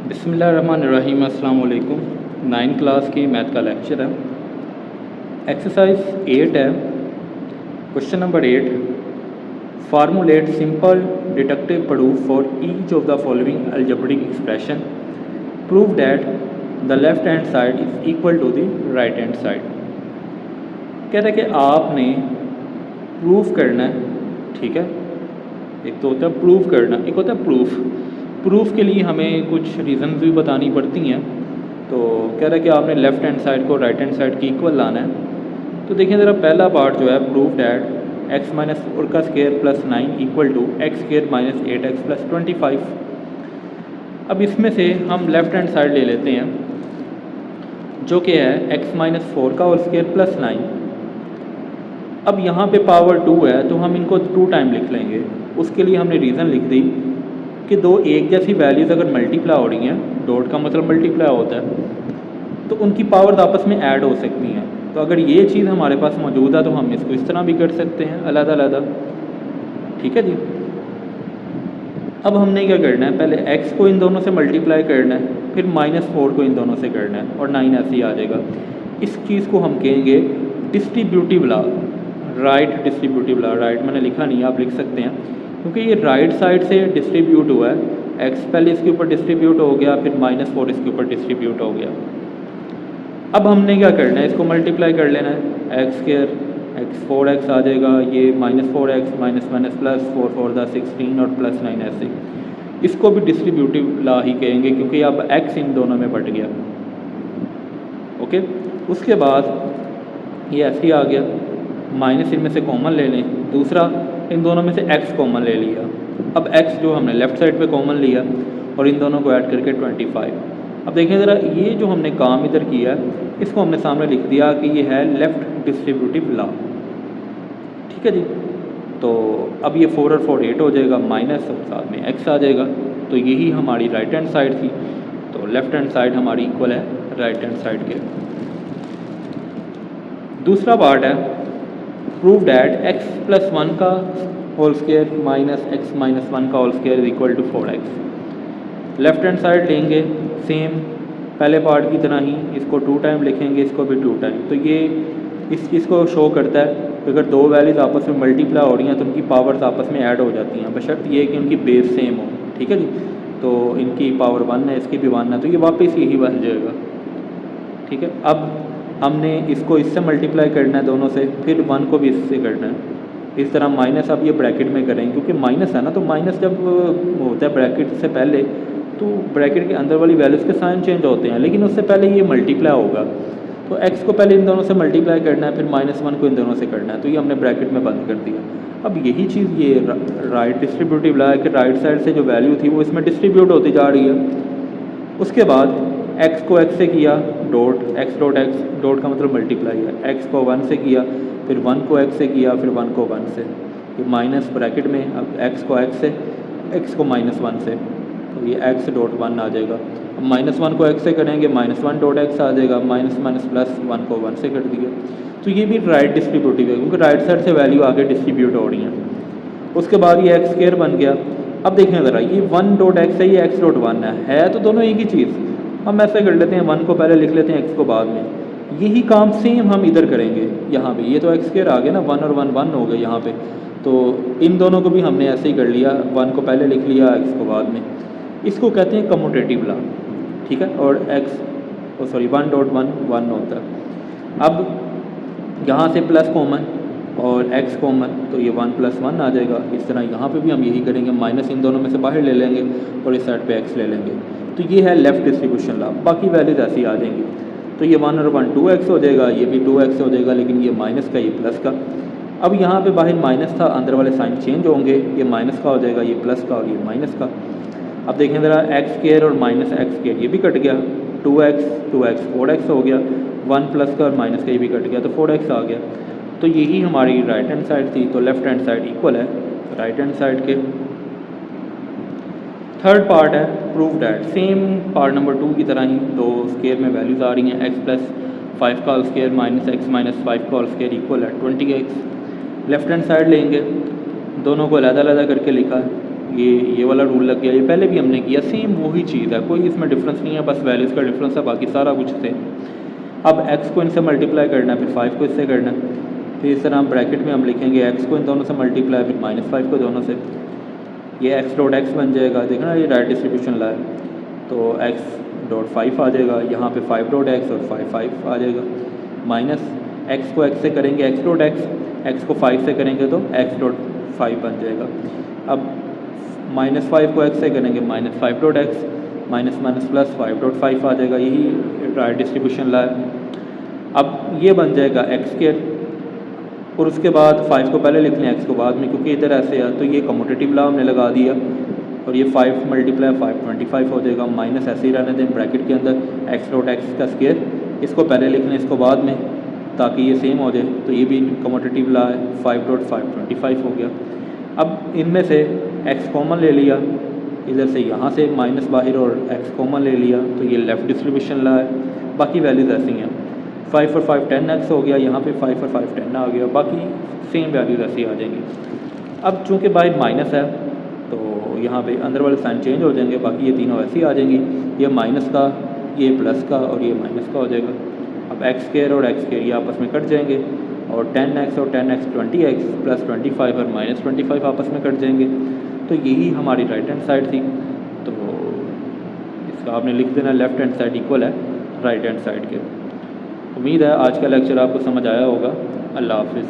बिस्मिल्लाहिर्रहमानिर्रहीम। अस्सलाम वालेकुम। 9 क्लास की मैथ का लेक्चर है। एक्सरसाइज 8 है। Question number 8, formulate simple deductive proof for each of the following algebraic expression. Prove that the left hand side is equal to the right hand side. कह रहे कि आपने प्रूफ करना है, ठीक है। एक तो होता है प्रूफ करना, एक होता है प्रूफ। प्रूफ के लिए हमें कुछ रीज़न भी बतानी पड़ती हैं। तो कह रहा है कि आपने लेफ़्ट हैंड साइड को राइट हैंड साइड की इक्वल लाना है। तो देखिए ज़रा पहला पार्ट जो है, प्रूफ डैट एक्स माइनस 4 का square plus 9 equal to x square minus 8x plus 25। अब इसमें से हम लेफ़्ट हैंड साइड ले लेते हैं, जो कि है एक्स माइनस 4 का और स्केयर प्लस 9। अब यहाँ पे पावर 2 है तो हम इनको 2 टाइम लिख लेंगे। उसके लिए हमने रीज़न लिख दी कि दो एक जैसी वैल्यूज़ अगर मल्टीप्लाई हो रही हैं, डॉट का मतलब मल्टीप्लाई होता है, तो उनकी पावर्स आपस में ऐड हो सकती हैं। तो अगर ये चीज़ हमारे पास मौजूद है तो हम इसको इस तरह भी कर सकते हैं, अलग-अलग। ठीक है जी। अब हमने क्या करना है, पहले x को इन दोनों से मल्टीप्लाई करना है, फिर -4 को इन दोनों से करना है और 9 ऐसे ही आ जाएगा। इस चीज़ को हम कहेंगे distributive law, right distributive law. Right मैंने लिखा नहीं, आप लिख सकते हैं, क्योंकि ये राइट साइड से डिस्ट्रीब्यूट हुआ है। x पहले इसके ऊपर डिस्ट्रीब्यूट हो गया, फिर -4 इसके ऊपर डिस्ट्रीब्यूट हो गया। अब हमने क्या करना है, इसको मल्टीप्लाई कर लेना है। एक्स स्क्वायर एक्स 4x आ जाएगा, ये -4x माइनस माइनस प्लस 4 4 दा 16 और प्लस 9 ऐसे। इसको भी डिस्ट्रीब्यूटिव लॉ ही कहेंगे, क्योंकि अब x इन दोनों में बट गया। ओके, उसके बाद ये ऐसे ही आ गया, माइनस इनमें से कॉमन ले लें, दूसरा इन दोनों में से x कॉमन ले लिया। अब x जो हमने लेफ़्ट साइड पे कॉमन लिया और इन दोनों को ऐड करके 25। अब देखें ज़रा, ये जो हमने काम इधर किया इसको हमने सामने लिख दिया कि ये है लेफ़्ट डिस्ट्रीब्यूटिव लॉ। ठीक है जी। तो अब ये 4 और 4 8 हो जाएगा, माइनस और साथ में x आ जाएगा। तो यही हमारी राइट हैंड साइड थी। तो लेफ़्ट हैंड साइड हमारी इक्वल है राइट हैंड साइड के। दूसरा पार्ट है, प्रूव डैट x प्लस 1 का whole square minus x minus 1 का whole square is equal to 4x। Left hand side लेंगे सेम पहले पार्ट की तरह ही, इसको 2 टाइम लिखेंगे, इसको भी 2 टाइम। तो ये इस चीज़ को शो करता है कि अगर दो वैल्यूज़ आपस में मल्टीप्लाई हो रही हैं तो उनकी पावर्स आपस में ऐड हो जाती हैं, बशर्ते ये कि उनकी बेस सेम हो। ठीक है जी। तो इनकी पावर 1 है, इसकी भी 1 है, तो ये वापस यही बन जाएगा। ठीक है। अब हमने इसको इससे मल्टीप्लाई करना है दोनों से, फिर 1 को भी इससे करना है। इस तरह माइनस अब ये ब्रैकेट में करेंगे, क्योंकि माइनस है ना, तो माइनस जब होता है ब्रैकेट से पहले तो ब्रैकेट के अंदर वाली वैल्यूज़ के साइन चेंज होते हैं, लेकिन उससे पहले ये मल्टीप्लाई होगा। तो x को पहले इन दोनों से मल्टीप्लाई करना है, फिर -1 को इन दोनों से करना है। तो ये हमने ब्रैकेट में बंद कर दिया। अब यही चीज़ ये राइट डिस्ट्रीब्यूटिव लॉ है कि राइट साइड से जो वैल्यू थी वो इसमें डिस्ट्रीब्यूट होती जा रही है। उसके बाद x को x से किया, dot x dot x, dot का मतलब मल्टीप्लाई है। x को 1 से किया, फिर 1 को x से किया, फिर 1 को 1 से, ये माइनस ब्रैकेट में। अब x को x से, x को -1 से, तो ये x डॉट 1 आ जाएगा। अब -1 को x से करेंगे, -1 डॉट x आ जाएगा, माइनस माइनस प्लस 1 को 1 से कर दिया। तो ये भी राइट डिस्ट्रीब्यूटिव है, क्योंकि राइट साइड से वैल्यू आगे डिस्ट्रीब्यूट हो रही हैं। उसके बाद ये x स्क्वायर बन गया। अब देखें ज़रा, ये 1 डॉट x है, ये x डॉट 1 है तो दोनों एक ही चीज़। हम ऐसे कर लेते हैं, 1 को पहले लिख लेते हैं, x को बाद में। यही काम सेम हम इधर करेंगे यहाँ पे। ये तो x स्क्वायर आ गया ना, 1 और 1 1 हो गए यहाँ पे। तो इन दोनों को भी हमने ऐसे ही कर लिया, 1 को पहले लिख लिया, x को बाद में। इसको कहते हैं कम्यूटेटिव लॉ। ठीक है। और x 1 डॉट 1 1 होता है। अब यहाँ से प्लस कॉमन और x कॉमन, तो ये 1 + 1 आ जाएगा। इस तरह यहाँ पे भी हम यही करेंगे, माइनस इन दोनों में से बाहर ले लेंगे और इस साइड पे x ले लेंगे। तो ये है लेफ़्ट डिस्ट्रीब्यूशन लॉ। बाकी वैल्यूज ऐसी आ जाएंगी। तो ये 1 और 1 2x हो जाएगा, ये भी 2x हो जाएगा, लेकिन ये माइनस का, ये प्लस का। अब यहाँ पे बाहर माइनस था, अंदर वाले साइन चेंज होंगे, ये माइनस का हो जाएगा, ये प्लस का और ये माइनस का। अब देखें ज़रा, x स्क्वायर और माइनस x स्क्वायर ये भी कट गया, 2x 4x हो गया, 1 प्लस का और माइनस का ये भी कट गया, तो 4x आ गया। तो यही हमारी राइट हैंड साइड थी। तो लेफ़्ट हैंड साइड इक्वल है राइट हैंड साइड के। थर्ड पार्ट है, prove that, same part number 2 की तरह ही दो स्क्वायर में वैल्यूज़ आ रही हैं, x प्लस 5 का whole square minus x minus 5 का होल स्क्वायर इक्वल है 20x। लेफ़्ट हैंड साइड लेंगे, दोनों को अलग अलग करके लिखा है, ये वाला रूल लग गया, ये पहले भी हमने किया, सेम वही चीज़ है, कोई इसमें डिफरेंस नहीं है, बस वैल्यूज़ का डिफरेंस है, बाकी सारा कुछ सेम। अब x को इनसे मल्टीप्लाई करना है, फिर 5 को इससे करना है, फिर इस तरह हम ब्रैकेट में हम लिखेंगे x को इन दोनों से मल्टीप्लाई, फिर -5 को दोनों से, ये x डॉट x बन जाएगा। देखना ये राइट डिस्ट्रीब्यूशन ला है, तो x डॉट 5 आ जाएगा, यहाँ पे 5 डॉट x और 5 आ जाएगा, माइनस x को x से करेंगे x डॉट x को 5 से करेंगे तो x डॉट 5 बन जाएगा। अब -5 को x से करेंगे -5 dot x, minus minus plus 5 dot 5 आ जाएगा, यही राइट डिस्ट्रीब्यूशन ला है। अब ये बन जाएगा एक्स स्क्वायर, और उसके बाद 5 को पहले लिख लें x को बाद में, क्योंकि इधर ऐसे है तो ये कम्यूटेटिव ला हमने लगा दिया, और ये 5 मल्टीप्लाई 5 25 हो जाएगा, माइनस ऐसे ही रहने दें ब्रैकेट के अंदर, x डॉट x का स्क्वायर, इसको पहले लिख लें इसको बाद में, ताकि ये सेम हो जाए। तो ये भी कम्यूटेटिव ला है, 5 डॉट 5 25 हो गया। अब इनमें से x कॉमन ले लिया, इधर से यहाँ से माइनस बाहर और x कॉमन ले लिया, तो ये लेफ़्ट डिस्ट्रीब्यूशन ला है, बाकी वैल्यूज़ ऐसी हैं। 5 और 5 10x हो गया, यहाँ पे 5 और 5 10 आ गया, बाकी सेम वैल्यूज़ ऐसी आ जाएंगी। अब चूँकि बाहर माइनस है तो यहाँ पे अंदर वाले साइन चेंज हो जाएंगे, बाकी ये तीनों ऐसे ही आ जाएंगी, ये माइनस का, ये प्लस का और ये माइनस का हो जाएगा। अब x स्क्वायर और x स्क्वायर ये आपस में कट जाएंगे, और 10x और 10x 20x प्लस 25 और माइनस 25 आपस में कट जाएंगे। तो यही हमारी राइट हैंड साइड थी, तो इसका आपने लिख देना लेफ़्ट हैंड साइड इक्वल है राइट हैंड साइड के। उम्मीद है आज का लेक्चर आपको समझ आया होगा। अल्लाह हाफिज़।